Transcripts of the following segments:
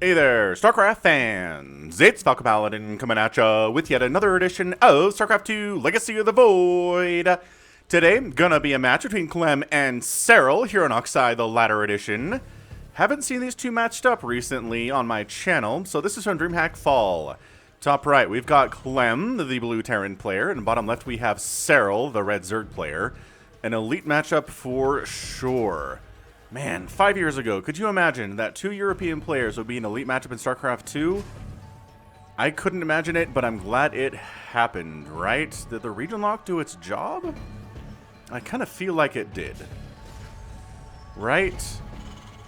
Hey there, StarCraft fans! It's Falcon Paladin coming at ya with yet another edition of StarCraft 2 Legacy of the Void. Today, gonna be a match between Clem and Serral here on Oxide, the latter edition. Haven't seen these two matched up recently on my channel, so this is from DreamHack Fall. Top right, we've got Clem, the blue Terran player, and bottom left we have Serral, the red Zerg player. An elite matchup for sure. Man, 5 years ago, could you imagine that two European players would be an elite matchup in StarCraft 2? I couldn't imagine it, but I'm glad it happened, right? Did the region lock do its job? I kind of feel like it did. Right?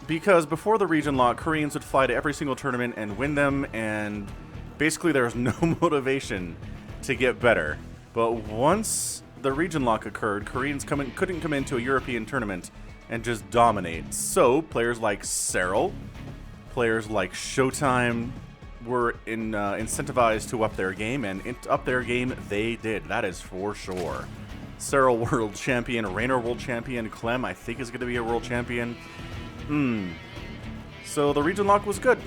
Because before the region lock, Koreans would fly to every single tournament and win them, and basically there was no motivation to get better. But once the region lock occurred, Koreans couldn't come into a European tournament and just dominate. So players like Serral, players like Showtime were incentivized to up their game, and up their game they did. That is for sure. Serral world champion, Raynor world champion, Clem I think is going to be a world champion. So the region lock was good.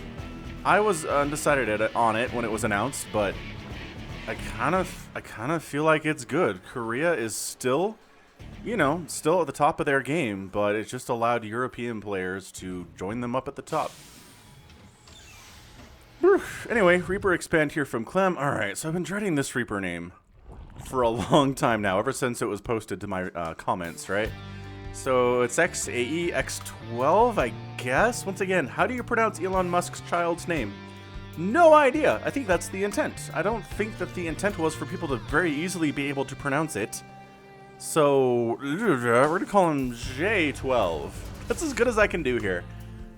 I was undecided on it when it was announced, but I kind of feel like it's good. Korea is still, you know, still at the top of their game, but it just allowed European players to join them up at the top. Anyway, Reaper expand here from Clem. Alright, so I've been dreading this Reaper name for a long time now, ever since it was posted to my comments, right? So it's XAE X12, I guess? Once again, how do you pronounce Elon Musk's child's name? No idea. I think that's the intent. I don't think that the intent was for people to very easily be able to pronounce it. So, we're going to call him J12. That's as good as I can do here.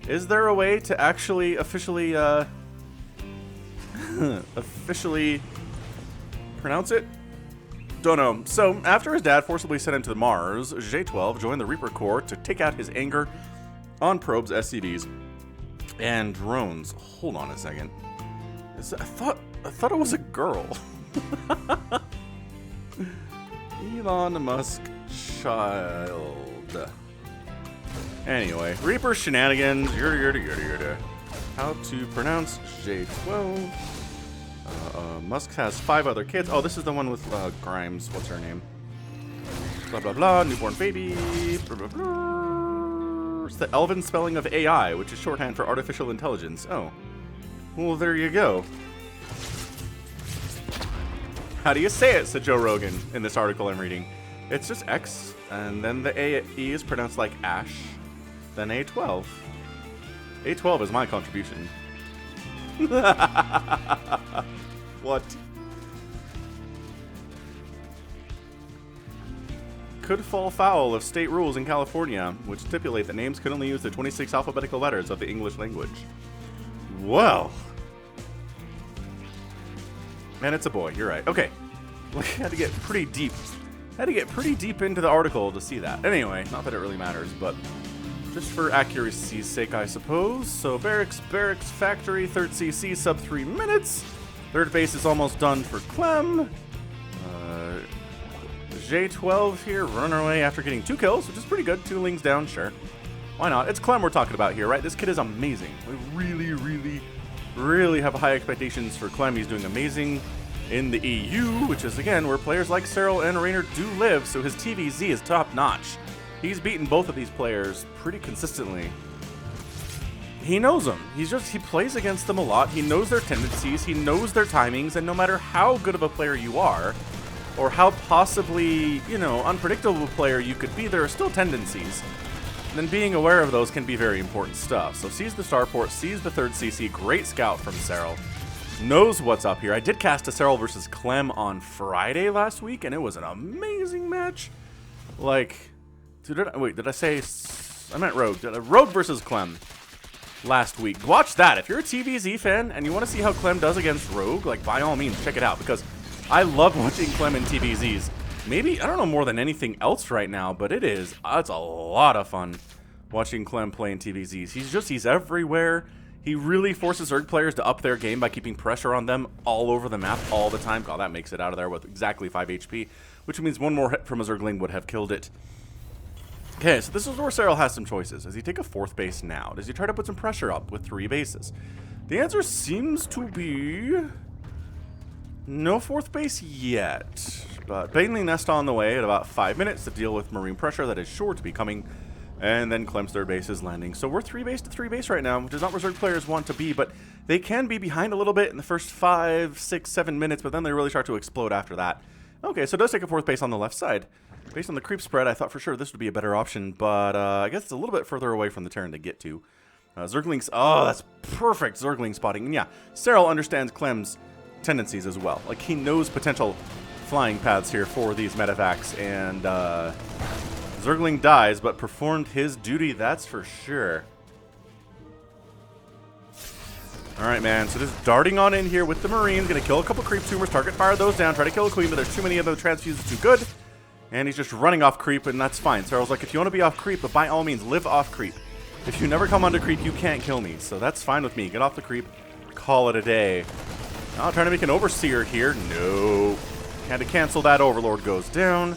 Is there a way to actually officially pronounce it? Don't know. So, after his dad forcibly sent him to Mars, J12 joined the Reaper Corps to take out his anger on probes, SCVs, and drones. Hold on a second. I thought it was a girl. Elon Musk child. Anyway, Reaper shenanigans. How to pronounce J12. Musk has 5 other kids. Oh, this is the one with Grimes. What's her name? Blah, blah, blah. Newborn baby. Blah, blah, blah. It's the Elven spelling of AI, which is shorthand for artificial intelligence. Oh. Well, there you go. How do you say it, said Joe Rogan in this article I'm reading. It's just X, and then the A-E is pronounced like Ash, then A12. A12 is my contribution. What? Could fall foul of state rules in California, which stipulate that names can only use the 26 alphabetical letters of the English language. Well. Man, it's a boy. You're right. Okay. I had to get pretty deep. Into the article to see that. Anyway, not that it really matters, but just for accuracy's sake, I suppose. So, barracks, factory, 3rd CC, sub 3 minutes. 3rd base is almost done for Clem. J12 here, running our way after getting 2 kills, which is pretty good. 2 lings down, sure. Why not? It's Clem we're talking about here, right? This kid is amazing. We really have high expectations for Clem. He's doing amazing in the EU, which is, again, where players like Serral and Raynor do live, so his TVZ is top-notch. He's beaten both of these players pretty consistently. He knows them. He plays against them a lot. He knows their tendencies. He knows their timings, and no matter how good of a player you are, or how possibly, you know, unpredictable player you could be, there are still tendencies. Then being aware of those can be very important stuff. So sees the starport, sees the 3rd CC, great scout from Serral, knows what's up here. I did cast a Serral versus Clem on Friday last week, and it was an amazing match. Like, did I say, I meant Rogue. Rogue versus Clem last week. Watch that. If you're a TVZ fan and you want to see how Clem does against Rogue, like, by all means, check it out, because I love watching Clem in TVZs. Maybe, I don't know more than anything else right now, but it's a lot of fun watching Clem play in TVZs. He's everywhere. He really forces Zerg players to up their game by keeping pressure on them all over the map all the time. God, that makes it out of there with exactly 5 HP, which means one more hit from a Zergling would have killed it. Okay, so this is where Serral has some choices. Does he take a 4th base now? Does he try to put some pressure up with 3 bases? The answer seems to be no fourth base yet. But Baneling Nest on the way at about 5 minutes to deal with marine pressure that is sure to be coming. And then Clem's third base is landing. So we're 3 base to 3 base right now, which is not where Zerg players want to be, but they can be behind a little bit in the first 5, 6, 7 minutes, but then they really start to explode after that. Okay, so it does take a fourth base on the left side. Based on the creep spread, I thought for sure this would be a better option, but I guess it's a little bit further away from the Terran to get to. Zerglings, oh, that's perfect Zergling spotting. And yeah, Serral understands Clem's tendencies as well. Like, he knows potential flying paths here for these medevacs, and Zergling dies, but performed his duty, that's for sure. Alright, man, so just darting on in here with the Marines, gonna kill a couple creep tumors, target fire those down, try to kill a queen, but there's too many of them, transfuse is too good. And he's just running off creep, and that's fine. Serral's like, if you want to be off creep, but by all means, live off creep. If you never come onto creep, you can't kill me, so that's fine with me. Get off the creep, call it a day. Now trying to make an Overseer here. No. Had to cancel that. Overlord goes down.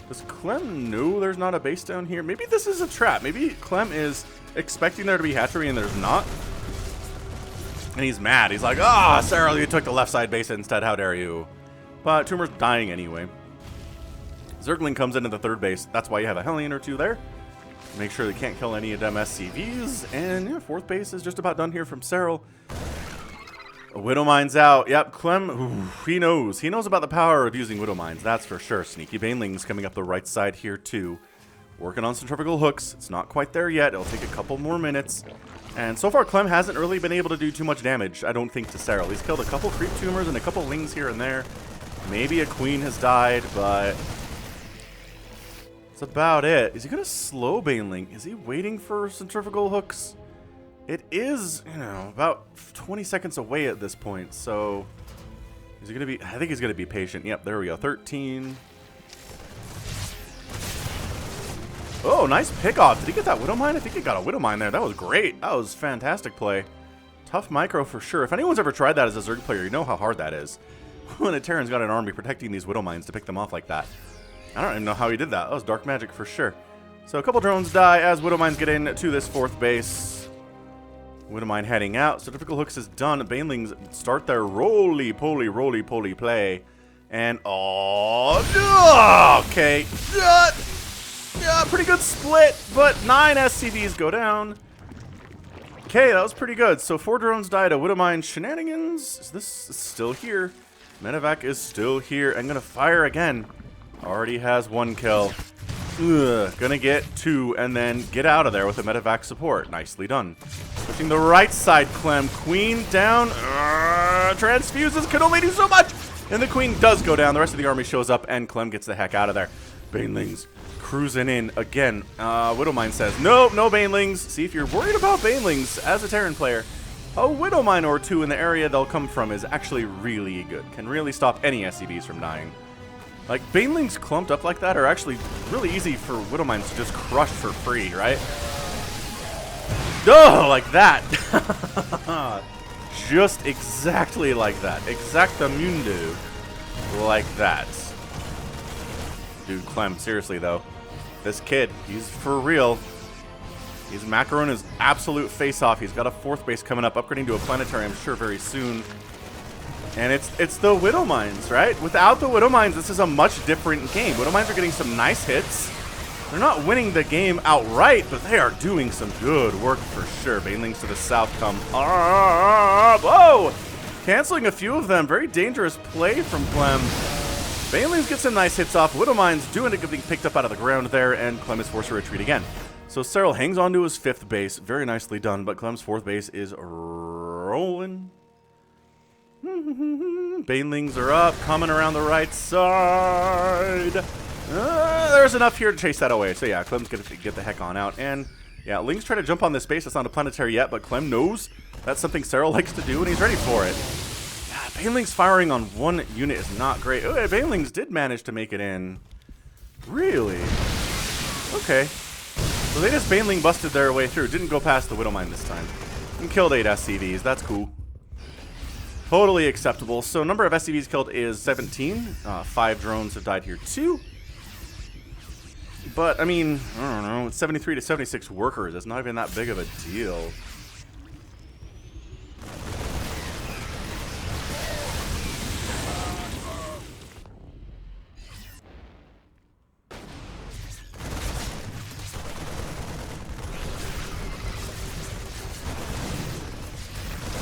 Does Clem know there's not a base down here? Maybe this is a trap. Maybe Clem is expecting there to be hatchery and there's not. And he's mad. He's like, ah, Serral, you took the left side base instead. How dare you? But Tumor's dying anyway. Zergling comes into the third base. That's why you have a Hellion or two there. Make sure they can't kill any of them SCVs. And yeah, fourth base is just about done here from Serral. Widow Mine's out. Yep, Clem, ooh, he knows. He knows about the power of using Widow Mines, that's for sure. Sneaky Banelings coming up the right side here too. Working on centrifugal hooks. It's not quite there yet. It'll take a couple more minutes. And so far, Clem hasn't really been able to do too much damage, I don't think, to Serral. He's killed a couple creep tumors and a couple lings here and there. Maybe a queen has died, but that's about it. Is he going to slow Baneling? Is he waiting for centrifugal hooks? It is, you know, about 20 seconds away at this point, so is he going to be, I think he's going to be patient. Yep, there we go, 13. Oh, nice pickoff. Did he get that Widow Mine? I think he got a Widow Mine there. That was great. That was fantastic play. Tough micro for sure. If anyone's ever tried that as a Zerg player, you know how hard that is. When a Terran's got an army protecting these Widow Mines to pick them off like that. I don't even know how he did that. That was dark magic for sure. So a couple drones die as Widow Mines get into this fourth base. Widow Mine heading out. Centrifugal hooks is done. Banelings start their roly-poly play. And, oh, okay. Yeah, pretty good split, but 9 SCVs go down. Okay, that was pretty good. So 4 drones died. A Widow Mine shenanigans. Is this still here? Medevac is still here. I'm gonna fire again. Already has 1 kill. Ugh, gonna get 2 and then get out of there with a medevac support. Nicely done. Pushing the right side, Clem. Queen down. Transfuses can only do so much. And the queen does go down. The rest of the army shows up and Clem gets the heck out of there. Banelings cruising in again. Widow Mine says, nope, no Banelings. See, if you're worried about Banelings as a Terran player, a Widow Mine or 2 in the area they'll come from is actually really good. Can really stop any SCVs from dying. Like, Banelings clumped up like that are actually really easy for Widow Mines to just crush for free, right? Oh, like that. Just exactly like that. Exactamundo. Like that. Dude, Clem, seriously though. This kid, he's for real. He's macaron his absolute face off. He's got a fourth base coming up, upgrading to a planetary, I'm sure, very soon. And it's the Widow Mines, right? Without the Widow Mines, this is a much different game. Widow Mines are getting some nice hits. They're not winning the game outright, but they are doing some good work for sure. Banelings to the south come up. Whoa! Canceling a few of them. Very dangerous play from Clem. Banelings get some nice hits off. Widow Mines doing it, getting picked up out of the ground there, and Clem is forced to retreat again. So Serral hangs on to his 5th base. Very nicely done, but Clem's 4th base is rolling. Banelings are up, coming around the right side. There's enough here to chase that away. So yeah, Clem's gonna get the heck on out. And yeah, Ling's trying to jump on this base. It's not a planetary yet, but Clem knows that's something Serral likes to do, and he's ready for it. Yeah, Banelings firing on 1 unit is not great. Oh, yeah, Banelings did manage to make it in. Really? Okay. So they just Baneling busted their way through. Didn't go past the Widow Mine this time. And killed 8 SCVs. That's cool. Totally acceptable. So number of SCVs killed is 17. 5 drones have died here too. But, I mean, I don't know. 73 to 76 workers. It's not even that big of a deal.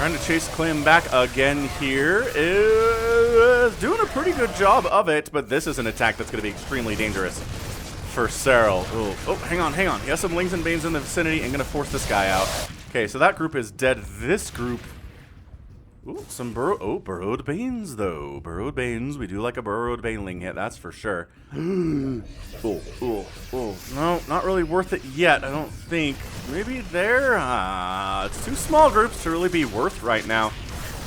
Trying to chase Clem back again here. Is doing a pretty good job of it, but this is an attack that's going to be extremely dangerous for Serral. Oh, hang on. He has some Lings and Banes in the vicinity and going to force this guy out. Okay, so that group is dead. This group... Ooh, some burrowed Banes, though. Burrowed Banes. We do like a burrowed Baneling hit, that's for sure. No, not really worth it yet, I don't think. Maybe there? It's too small groups to really be worth right now.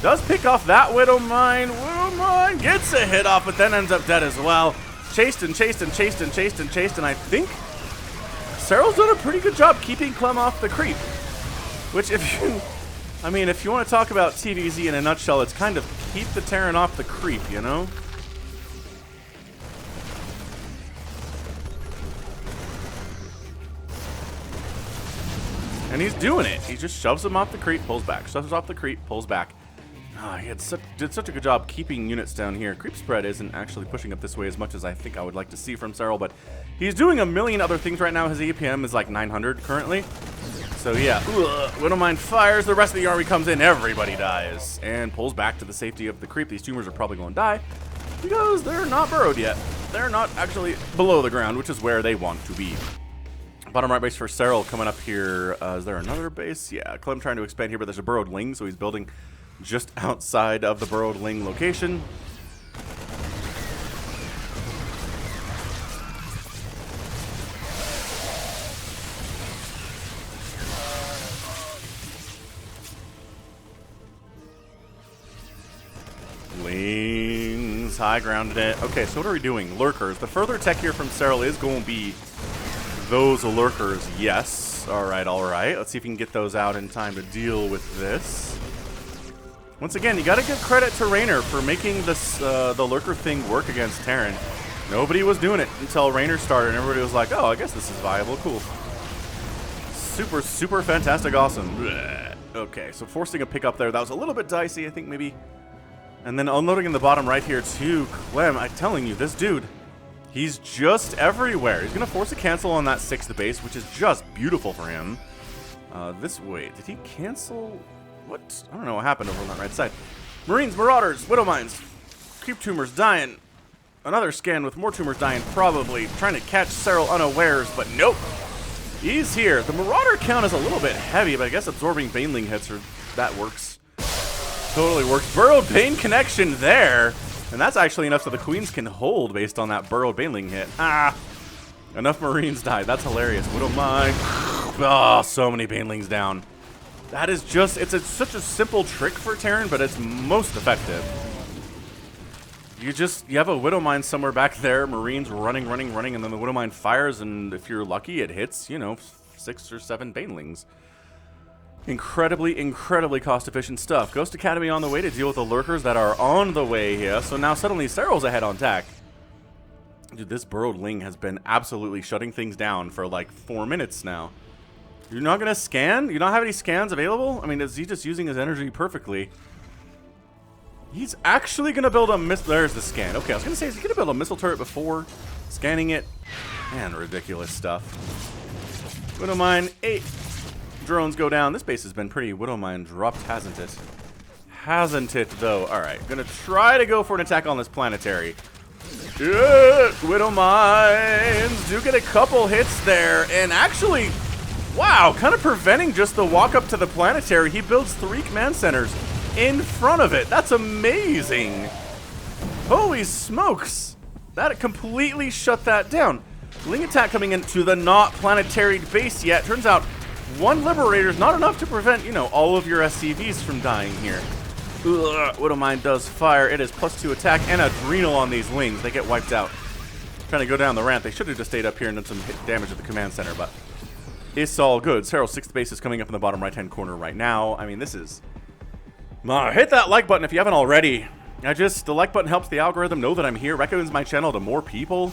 Does pick off that Widowmine. Widowmine gets a hit off, but then ends up dead as well. Chased, and I think Serral's done a pretty good job keeping Clem off the creep. Which, if you... I mean, if you want to talk about TVZ in a nutshell, it's kind of keep the Terran off the creep, you know? And he's doing it. He just shoves him off the creep, pulls back. Shoves off the creep, pulls back. He did such a good job keeping units down here. Creep spread isn't actually pushing up this way as much as I think I would like to see from Serral, but he's doing a million other things right now. His APM is like 900 currently. So yeah, Widowmine fires, the rest of the army comes in, everybody dies, and pulls back to the safety of the creep. These tumors are probably going to die, because they're not burrowed yet. They're not actually below the ground, which is where they want to be. Bottom right base for Serral coming up here. Is there another base? Yeah, Clem trying to expand here, but there's a burrowed Ling, so he's building just outside of the burrowed Ling location. Lings, high grounded it. Okay, so what are we doing? Lurkers. The further tech here from Serral is going to be those Lurkers, yes. Alright. Let's see if we can get those out in time to deal with this. Once again, you gotta give credit to Raynor for making this the Lurker thing work against Terran. Nobody was doing it until Raynor started, and everybody was like, oh, I guess this is viable, cool. Super, super fantastic, awesome. Blech. Okay, so forcing a pickup there, that was a little bit dicey, I think maybe. And then unloading in the bottom right here too, Clem, I'm telling you, this dude, he's just everywhere. He's gonna force a cancel on that 6th base, which is just beautiful for him. Wait, did he cancel? What? I don't know what happened over on that right side. Marines, Marauders, Widowmines, creep tumors dying. Another scan with more tumors dying, probably. Trying to catch Serral unawares, but nope. He's here. The Marauder count is a little bit heavy, but I guess absorbing Baneling hits, that works. Totally works. Burrowed Bane connection there. And that's actually enough so the Queens can hold based on that burrowed Baneling hit. Enough Marines died. That's hilarious. Widowmine. Oh, so many Banelings down. That is just, it's such a simple trick for Terran, but it's most effective. You have a Widowmine somewhere back there, Marines running, and then the Widowmine fires, and if you're lucky, it hits, 6 or 7 Banelings. Incredibly cost-efficient stuff. Ghost Academy on the way to deal with the Lurkers that are on the way here, so now suddenly Serral's ahead on tack. Dude, this burrowed Ling has been absolutely shutting things down for like 4 minutes now. You're not gonna scan? You don't have any scans available? I mean, is he just using his energy perfectly? He's actually gonna build a missile. There's the scan. Okay, I was gonna say, is he gonna build a missile turret before scanning it? Man, ridiculous stuff. Widowmine, 8 drones go down. This base has been pretty Widowmine dropped, hasn't it? Hasn't it, though? Alright, gonna try to go for an attack on this planetary. Widowmines do get a couple hits there, and actually, wow, kind of preventing just the walk up to the planetary. He builds 3 command centers in front of it. That's amazing. Holy smokes. That completely shut that down. Ling attack coming into the not planetary base yet. Turns out 1 Liberator is not enough to prevent, all of your SCVs from dying here. Widowmine does fire. It is +2 attack and Adrenal on these Lings. They get wiped out. Trying to go down the ramp. They should have just stayed up here and done some hit damage at the command center, but it's all good. Serral's 6th base is coming up in the bottom right-hand corner right now. I mean, this is... hit that like button if you haven't already. The like button helps the algorithm know that I'm here, recommends my channel to more people.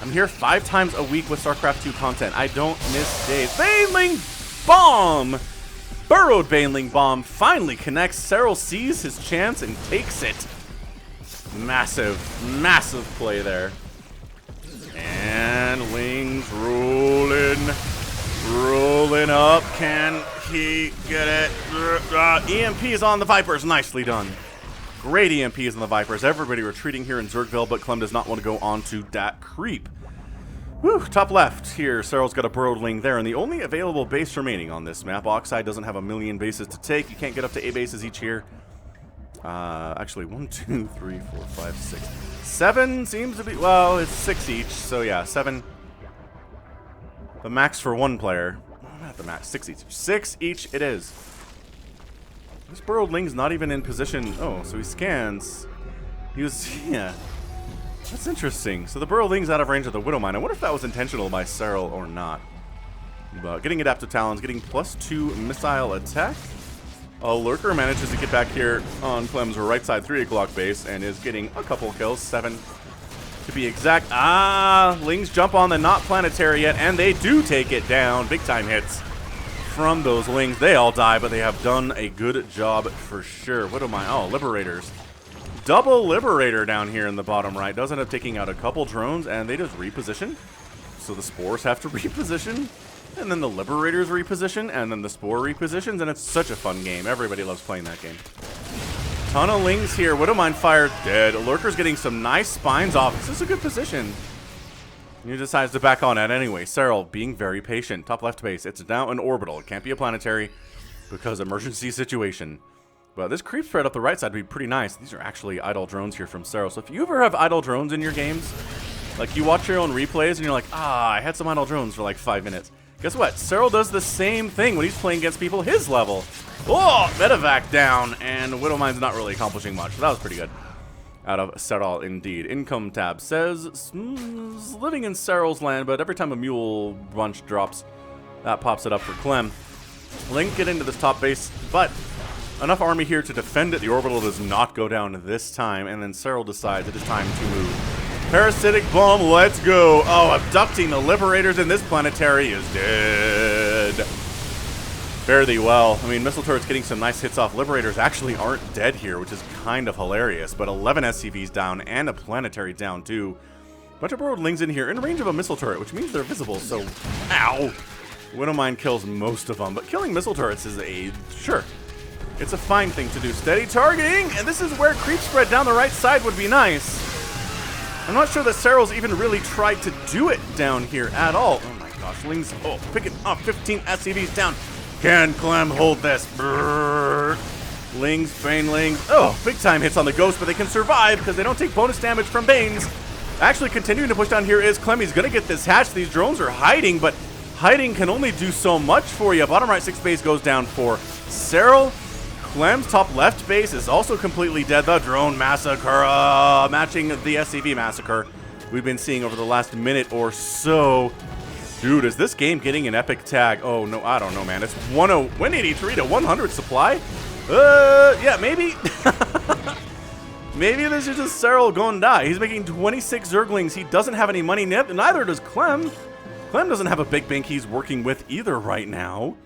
I'm here 5 times a week with StarCraft 2 content. I don't miss days. Baneling Bomb! Burrowed Baneling Bomb finally connects. Serral sees his chance and takes it. Massive play there. And Lings rolling up. Can key. Get it. EMP is on the Vipers. Nicely done. Great EMPs on the Vipers. Everybody retreating here in Zergville, but Clem does not want to go on to that creep. Whew, top left here, Serral's got a burrowed ling there, and the only available base remaining on this map. Oxide doesn't have a million bases to take. You can't get up to 8 bases each here. Actually, 1, 2, 3, 4, 5, 6, 7 seems to be, well, it's 6 each, so yeah, 7. The max for one player. Not the max, 6 each. 6 each it is. This burrowed ling's not even in position. Oh, so he scans. He was, yeah. That's interesting. So the burrowed ling's out of range of the Widowmine. I wonder if that was intentional by Serral or not. But getting adaptive talons, getting +2 missile attack. Lurker manages to get back here on Clem's right side 3 o'clock base and is getting a couple kills, 7 to be exact. Lings jump on the not planetary yet, and they do take it down. Big time hits from those lings. They all die, but they have done a good job for sure. What am I? Oh, Liberators. Double Liberator down here in the bottom right. Does end up taking out a couple drones, and they just reposition. So the Spores have to reposition, and then the Liberators reposition, and then the Spore repositions, and it's such a fun game. Everybody loves playing that game. Ton of lings here. Widowmine fired, dead. Lurker's getting some nice spines off. This is a good position. He decides to back on it anyway. Serral being very patient. Top left base. It's now an orbital. It can't be a planetary because emergency situation. But this creep spread up the right side would be pretty nice. These are actually idle drones here from Serral. So if you ever have idle drones in your games, like you watch your own replays and you're like, I had some idle drones for like 5 minutes. Guess what? Serral does the same thing when he's playing against people his level. Oh, medevac down, and Widowmine's not really accomplishing much. So that was pretty good. Out of Serral, indeed. Income tab says, living in Serral's land, but every time a mule bunch drops, that pops it up for Clem. Link get into this top base, but enough army here to defend it. The orbital does not go down this time, and then Serral decides it is time to move. Parasitic bomb, let's go. Oh, abducting the Liberators, and this planetary is dead. Fare thee well. I mean, missile turrets getting some nice hits off. Liberators actually aren't dead here, which is kind of hilarious. But 11 SCVs down and a planetary down too. Bunch of burrowed lings in here in range of a missile turret, which means they're visible. So, ow! Widowmine kills most of them, but killing missile turrets is sure. It's a fine thing to do. Steady targeting, and this is where creep spread down the right side would be nice. I'm not sure that Serral's even really tried to do it down here at all. Oh my gosh, lings, picking up 15 SCVs down. Can Clem hold this? Brrr. Lings, Banelings. Oh, big time hits on the Ghost, but they can survive because they don't take bonus damage from Banes. Actually, continuing to push down here is Clem. He's going to get this hatch. These drones are hiding, but hiding can only do so much for you. Bottom right 6 base goes down for Serral. Clem's top left base is also completely dead. The drone massacre, matching the SCV massacre we've been seeing over the last minute or so. Dude, is this game getting an epic tag? Oh, no, I don't know, man. It's 183 to 100 supply? Yeah, maybe. Maybe this is just Serral going to die. He's making 26 Zerglings. He doesn't have any money, neither does Clem. Clem doesn't have a big bank he's working with either right now.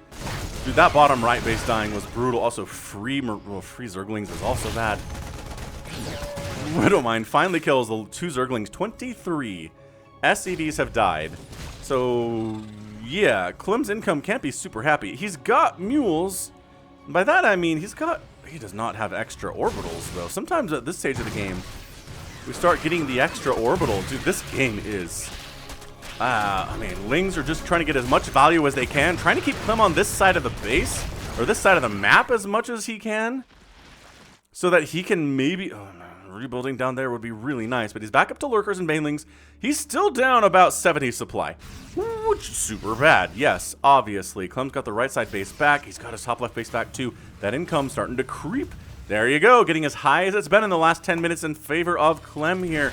Dude, that bottom right base dying was brutal. Also, free Zerglings is also bad. Widowmine finally kills the 2 Zerglings. 23 SCVs have died. So, yeah, Clem's income can't be super happy. He's got mules. By that, I mean he does not have extra orbitals, though. Sometimes at this stage of the game, we start getting the extra orbital. Dude, this game is... I mean, lings are just trying to get as much value as they can. Trying to keep Clem on this side of the base, or this side of the map as much as he can. So that he can maybe... Oh, no. Rebuilding down there would be really nice, but he's back up to Lurkers and Banelings. He's still down about 70 supply, which is super bad. Yes, obviously. Clem's got the right side base back. He's got his top left base back too. That income starting to creep. There you go, getting as high as it's been in the last 10 minutes in favor of Clem here.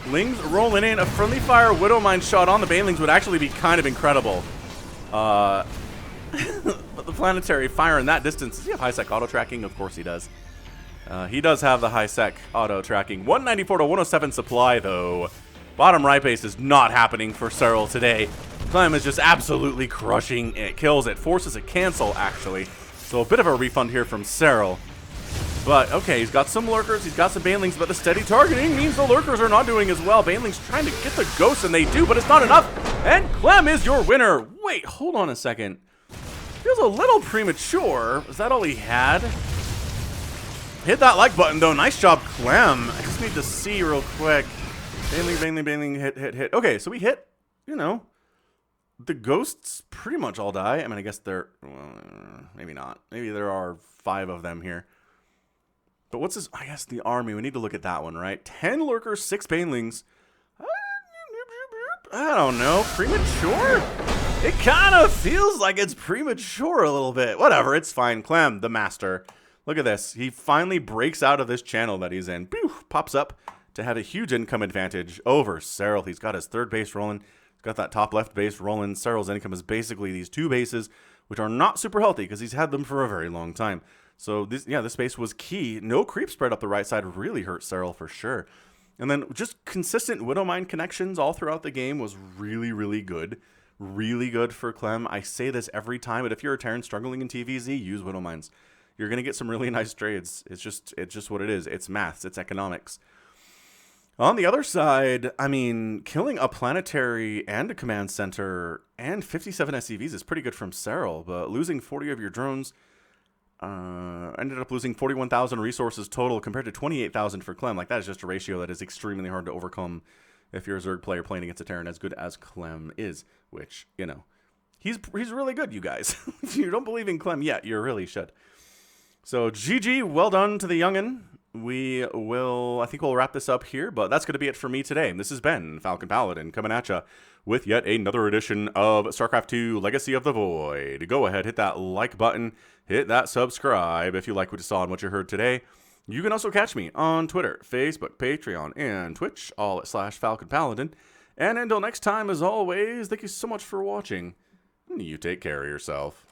Lings rolling in. A friendly fire Widowmine shot on the Banelings would actually be kind of incredible. But the planetary fire in that distance. Does he have high sec auto tracking? Of course he does. He does have the high-sec auto-tracking. 194 to 107 supply, though. Bottom right base is not happening for Serral today. Clem is just absolutely crushing it. Kills it. Forces a cancel, actually. So a bit of a refund here from Serral. But, okay, he's got some Lurkers. He's got some Banelings, but the steady targeting means the Lurkers are not doing as well. Banelings trying to get the Ghosts, and they do, but it's not enough. And Clem is your winner. Wait, hold on a second. Feels a little premature. Is that all he had? Hit that like button, though. Nice job, Clem. I just need to see real quick. Bailing, hit. Okay, so we hit, you know, the ghosts pretty much all die. I mean, I guess they're, well, maybe not. Maybe there are 5 of them here. But what's this? I guess the army. We need to look at that one, right? 10 lurkers, 6 banelings. I don't know. Premature? It kind of feels like it's premature a little bit. Whatever, it's fine. Clem, the master. Look at this. He finally breaks out of this channel that he's in. Pew, pops up to have a huge income advantage over Serral. He's got his 3rd base rolling. He's got that top left base rolling. Serral's income is basically these 2 bases, which are not super healthy because he's had them for a very long time. So this base was key. No creep spread up the right side really hurt Serral for sure. And then just consistent Widowmine connections all throughout the game was really, really good. Really good for Clem. I say this every time, but if you're a Terran struggling in TVZ, use Widowmines. You're going to get some really nice trades. It's just what it is. It's maths. It's economics. On the other side, I mean, killing a planetary and a command center and 57 SCVs is pretty good from Serral, but losing 40 of your drones, ended up losing 41,000 resources total compared to 28,000 for Clem. Like, that is just a ratio that is extremely hard to overcome if you're a Zerg player playing against a Terran as good as Clem is, which, you know, he's really good, you guys. If you don't believe in Clem yet, you really should. So, GG, well done to the youngin'. I think we'll wrap this up here, but that's going to be it for me today. This has been Falcon Paladin coming at ya with yet another edition of StarCraft 2 Legacy of the Void. Go ahead, hit that like button, hit that subscribe if you like what you saw and what you heard today. You can also catch me on Twitter, Facebook, Patreon, and Twitch, all at /Falcon Paladin. And until next time, as always, thank you so much for watching. You take care of yourself.